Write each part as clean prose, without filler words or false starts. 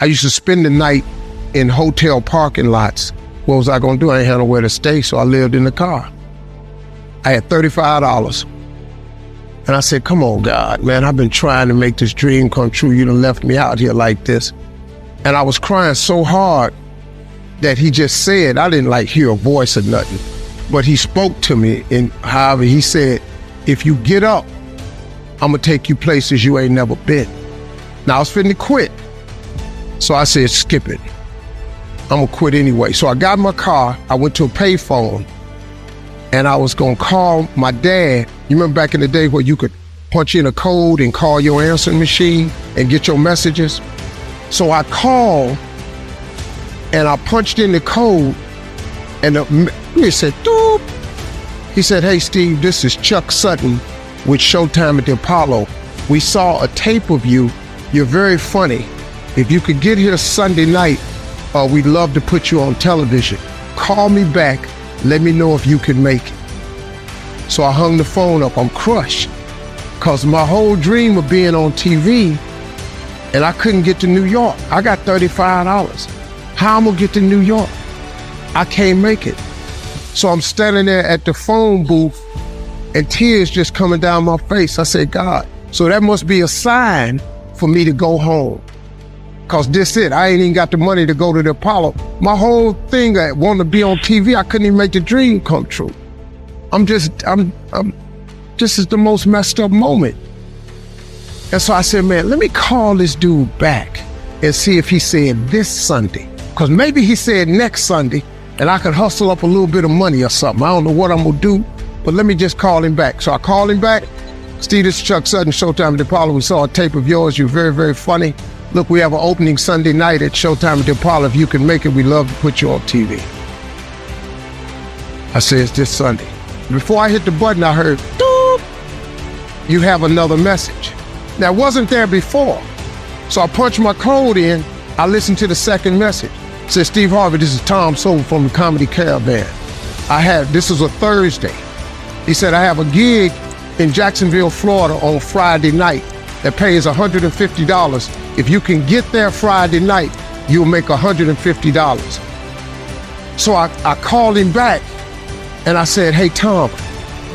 I used to spend the night in hotel parking lots. What was I gonna do? I ain't had nowhere to stay, so I lived in the car. I had $35. And I said, come on, God, man, I've been trying to make this dream come true. You done left me out here like this. And I was crying so hard that he just said, I didn't like hear a voice or nothing, but he spoke to me in Harvey. He said, if you get up, I'm gonna take you places you ain't never been. Now I was finna quit. So I said, skip it. I'm gonna quit anyway. So I got in my car, I went to a payphone, and I was gonna call my dad. You remember back in the day where you could punch in a code and call your answering machine and get your messages? So I called and I punched in the code and he said, doop. He said, hey Steve, this is Chuck Sutton with Showtime at the Apollo. We saw a tape of you. You're very funny. If you could get here Sunday night, we'd love to put you on television. Call me back. Let me know if you can make it. So I hung the phone up. I'm crushed because my whole dream of being on TV, and I couldn't get to New York. I got $35. How I'm gonna get to New York? I can't make it. So I'm standing there at the phone booth and tears just coming down my face. I said, God, so that must be a sign for me to go home. Cause this it, I ain't even got the money to go to the Apollo. My whole thing, I wanted to be on TV, I couldn't even make the dream come true. This is the most messed up moment. And so I said, man, let me call this dude back and see if he said this Sunday. Cause maybe he said next Sunday and I could hustle up a little bit of money or something. I don't know what I'm gonna do, but let me just call him back. So I called him back. Steve, this is Chuck Sutton, Showtime at the Apollo. We saw a tape of yours. You're very, very funny. Look, we have an opening Sunday night at Showtime at the Apollo. If you can make it, we'd love to put you on TV. I said, it's this Sunday. Before I hit the button, I heard, doop, you have another message. That wasn't there before. So I punched my code in. I listened to the second message. It said, Steve Harvey, this is Tom Soul from the Comedy Caravan. This is a Thursday. He said, I have a gig in Jacksonville, Florida on Friday night that pays $150. If you can get there Friday night, you'll make $150. So I called him back and I said, hey, Tom,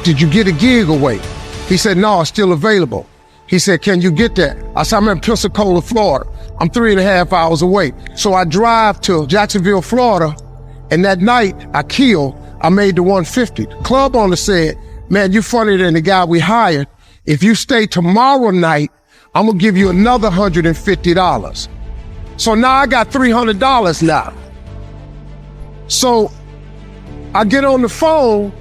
did you get a gig away? He said, no, it's still available. He said, can you get there? I said, I'm in Pensacola, Florida. I'm 3.5 hours away. So I drive to Jacksonville, Florida, and that night I made the 150. The club owner said, man, you're funnier than the guy we hired. If you stay tomorrow night, I'm gonna give you another $150. So now I got $300 now. So I get on the phone,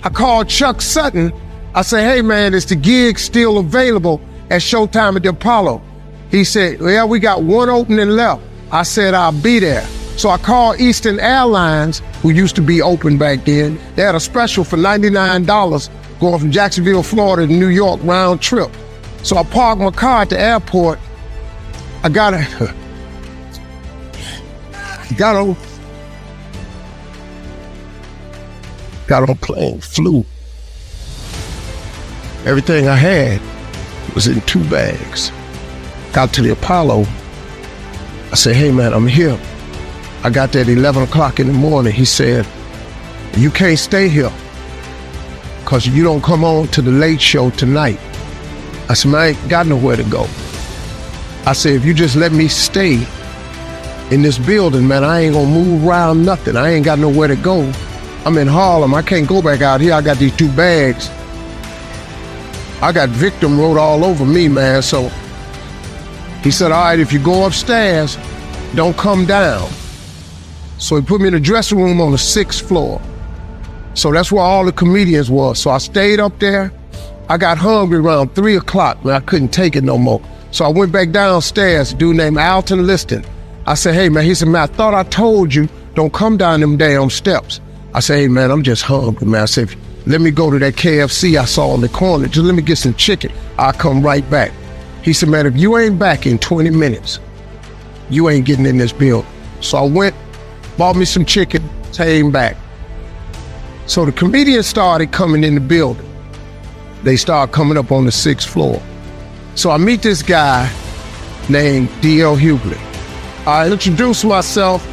I call Chuck Sutton. I say, hey man, is the gig still available at Showtime at the Apollo? He said, well, we got one opening left. I said, I'll be there. So I called Eastern Airlines, who used to be open back then. They had a special for $99 going from Jacksonville, Florida to New York round trip. So I parked my car at the airport. I got on plane, flew. Everything I had was in 2 bags. Got to the Apollo. I said, hey man, I'm here. I got there at 11 o'clock in the morning. He said, you can't stay here because you don't come on to the late show tonight. I said, man, I ain't got nowhere to go. I said, if you just let me stay in this building, man, I ain't gonna move around nothing. I ain't got nowhere to go. I'm in Harlem. I can't go back out here. I got these 2 bags. I got victim wrote all over me, man. So he said, all right, if you go upstairs, don't come down. So he put me in the dressing room on the 6th floor. So that's where all the comedians was. So I stayed up there. I got hungry around 3 o'clock, man. I couldn't take it no more. So I went back downstairs, a dude named Alton Liston. I said, hey man, he said, man, I thought I told you, don't come down them damn steps. I said, hey man, I'm just hungry, man. I said, let me go to that KFC I saw on the corner. Just let me get some chicken. I'll come right back. He said, man, if you ain't back in 20 minutes, you ain't getting in this building. So I went, bought me some chicken, came back. So the comedians started coming in the building. They started coming up on the 6th floor. So I meet this guy named D.L. Hughley. I introduced myself.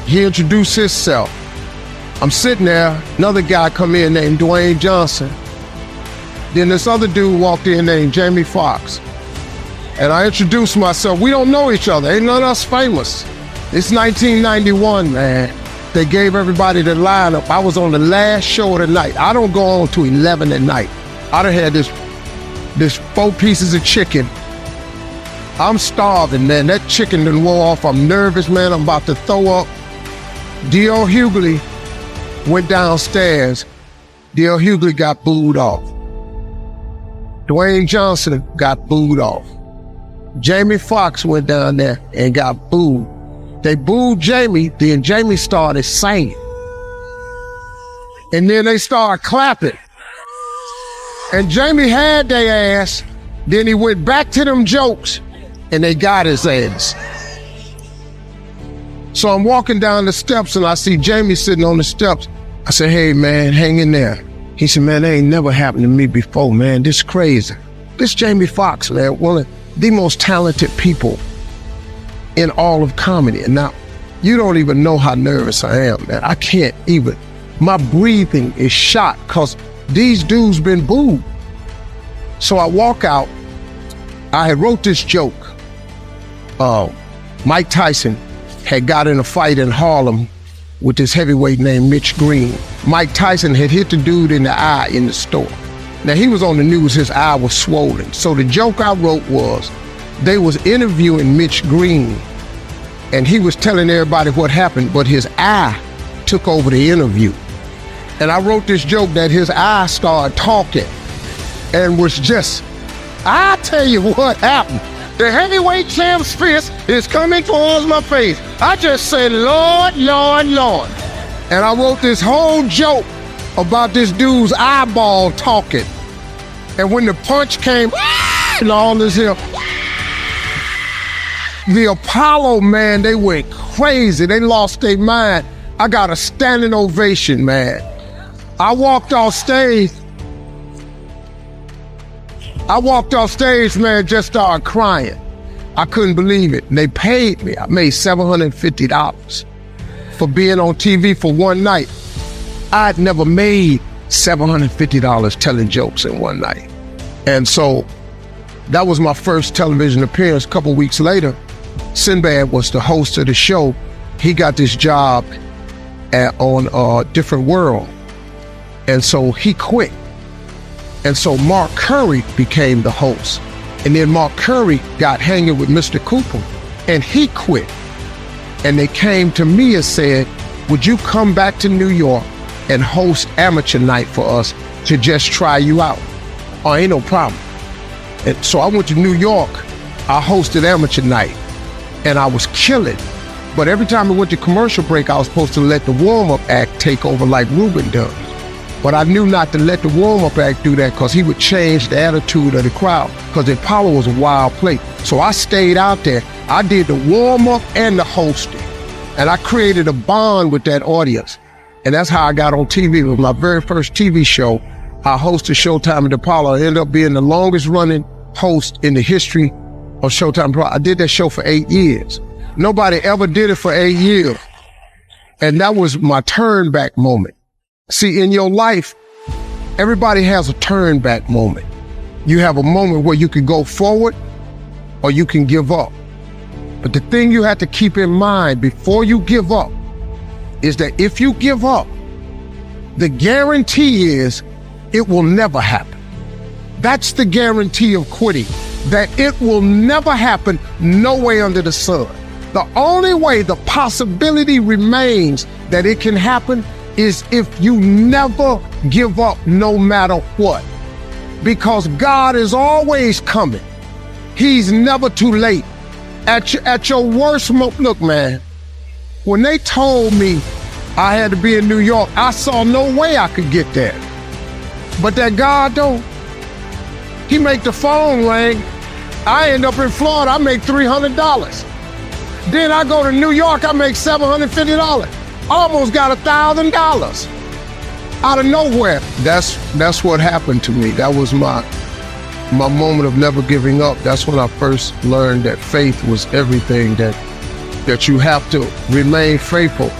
He introduced himself. I'm sitting there, another guy come in named Dwayne Johnson. Then this other dude walked in named Jamie Foxx. And I introduced myself. We don't know each other, ain't none of us famous. It's 1991, man. They gave everybody the lineup. I was on the last show of the night. I don't go on to 11 at night. I done had this 4 pieces of chicken. I'm starving, man. That chicken done wore off. I'm nervous, man. I'm about to throw up. D.L. Hughley went downstairs. D.L. Hughley got booed off. Dwayne Johnson got booed off. Jamie Foxx went down there and got booed. They booed Jamie, then Jamie started singing. And then they started clapping. And Jamie had their ass, then he went back to them jokes, and they got his ass. So I'm walking down the steps and I see Jamie sitting on the steps. I said, hey man, hang in there. He said, man, that ain't never happened to me before, man. This crazy. This Jamie Foxx, man, one of the most talented people in all of comedy. And now, you don't even know how nervous I am, man. I can't even. My breathing is shot because these dudes been booed. So I walk out. I had wrote this joke. Mike Tyson had got in a fight in Harlem with this heavyweight named Mitch Green. Mike Tyson had hit the dude in the eye in the store. Now he was on the news, his eye was swollen. So the joke I wrote was, they was interviewing Mitch Green and he was telling everybody what happened, but his eye took over the interview. And I wrote this joke that his eye started talking and was just, I tell you what happened. The heavyweight champ's fist is coming towards my face. I just said, Lord, Lord, Lord. And I wrote this whole joke about this dude's eyeball talking. And when the punch came, and all this here, the Apollo, man, they went crazy. They lost their mind. I got a standing ovation, man. I walked off stage, man, just started crying. I couldn't believe it. And they paid me. I made $750 for being on TV for one night. I'd never made $750 telling jokes in one night. And so that was my first television appearance. A couple weeks later, Sinbad was the host of the show. He got this job on Different World. And so he quit. And so Mark Curry became the host. And then Mark Curry got hanging with Mr. Cooper and he quit. And they came to me and said, would you come back to New York and host amateur night for us to just try you out? Oh, ain't no problem. And so I went to New York. I hosted amateur night and I was killing. But every time I went to commercial break, I was supposed to let the warm-up act take over like Ruben does. But I knew not to let the warm-up act do that because he would change the attitude of the crowd because the Apollo was a wild place. So I stayed out there. I did the warm-up and the hosting. And I created a bond with that audience. And that's how I got on TV. It was my very first TV show. I hosted Showtime at the Apollo. I ended up being the longest running host in the history of Showtime. I did that show for 8 years. Nobody ever did it for 8 years. And that was my turn back moment. See, in your life, everybody has a turn back moment. You have a moment where you can go forward or you can give up. But the thing you have to keep in mind before you give up is that if you give up, the guarantee is it will never happen. That's the guarantee of quitting, that it will never happen no way under the sun. The only way the possibility remains that it can happen is if you never give up no matter what. Because God is always coming. He's never too late. At your worst moment, look, man, when they told me I had to be in New York, I saw no way I could get there. But that God don't. He make the phone ring. I end up in Florida, I make $300. Then I go to New York, I make $750. Almost got $1,000 out of nowhere. That's what happened to me. That was my moment of never giving up. That's when I first learned that faith was everything, that that you have to remain faithful